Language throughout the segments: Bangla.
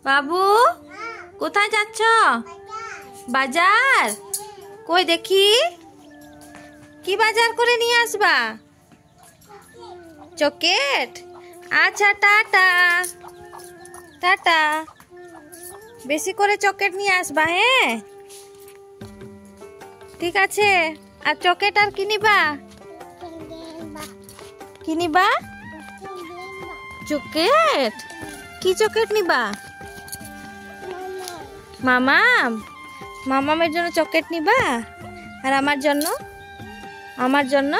বাবু কোথায় যাচ্ছ? বাজার? কই দেখি কি বাজার করে নিয়ে আসবা? চকলেট? আচ্ছা টাটা টাটা। বেশি করে চকলেট নিয়ে আসবা, হ্যাঁ ঠিক আছে। আর চকলেট আর কিনিবা? কিনিবা চকলেট? কি চকলেট নিবা? মামাম? মামামের জন্য চকলেট নিবা? আর আমার জন্য? আমার জন্য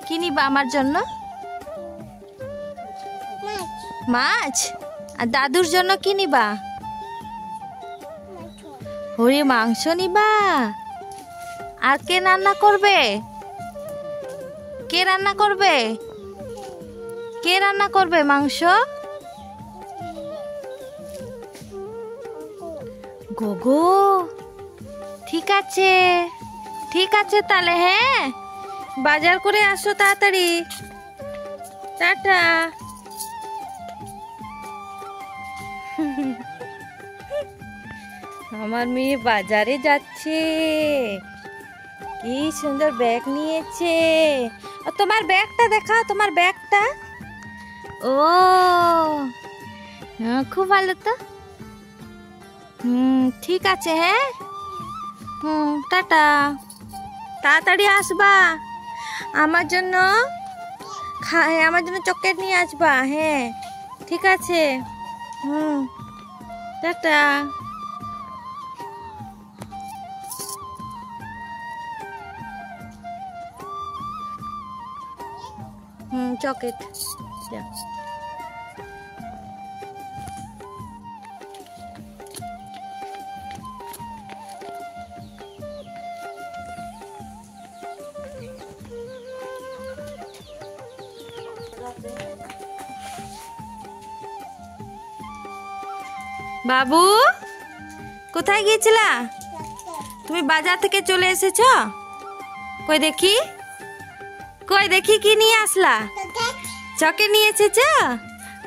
কি নিবা? আমার জন্য মাছ। আর দাদুর জন্য কি নিবা? হরি মাংস নিবা? আর কে রান্না করবে? কে রান্না করবে? কে রান্না করবে মাংস? গোগো। ঠিক আছে ঠিক আছে তাহলে, হ্যাঁ বাজার করে আসো তাড়াতাড়ি। টাটা। আমার মেয়ে বাজারে যাচ্ছে, কি সুন্দর ব্যাগ নিয়েছে। তোমার ব্যাগটা দেখাও, তোমার ব্যাগটা। ও খুব ভালো তো। ঠিক আছে, হ্যাঁ টাটা। তাড়াতাড়ি আসবা, আমার জন্য আমার জন্য চকলেট নিয়ে আসবা, হ্যাঁ ঠিক আছে। টাটা। চকলেট। বাবু কোথায় গিয়েছিলা? তুমি বাজার থেকে চলে এসেছ? কই দেখি, কই দেখি কি নিয়ে আসলা? চকলেট নিয়ে এসেছ?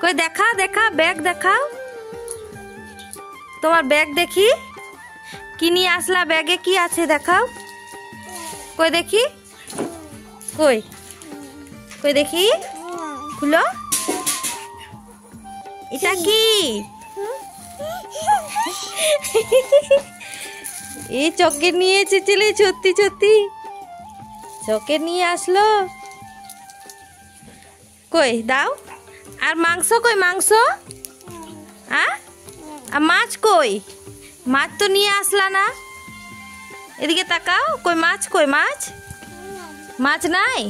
কই দেখাও দেখাও, ব্যাগ দেখাও, তোমার ব্যাগ দেখি। কি নিয়ে আসলা? ব্যাগে কি আছে দেখাও। কই দেখি, কই কই দেখি, খুলো। এটা কি? এই চকলেট নিয়ে এসেছিলে? সত্যি সত্যি চকলেট নিয়ে আসলো? কই দাও। আর মাংস কই? মাংস আর মাছ কই? মাছ তো নিয়ে আসলা না। এদিকে তাকাও, কই মাছ? কই মাছ? মাছ নাই।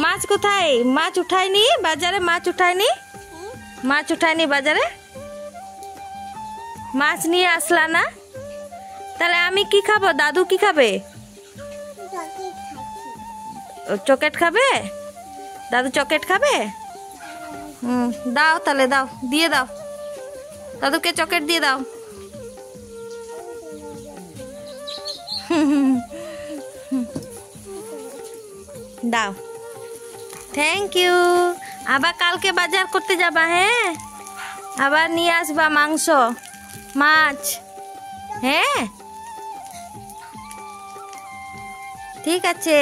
মাছ কোথায়? মাছ উঠায়নি বাজারে? মাছ উঠায়নি? মাছ উঠায়নি বাজারে? মাছ নিয়ে আসলা না? তাহলে আমি কি খাবো? দাদু কি খাবে? চকলেট খাবে? দাদু চকলেট খাবে? দাও তাহলে, দাও, দিয়ে দাও, দাদুকে চকলেট দিয়ে দাও। দাও, থ্যাংক ইউ। আবার কালকে বাজার করতে যাবা, হ্যাঁ আবার নিয়ে আসবা মাংস মাছ, হ্যাঁ ঠিক আছে।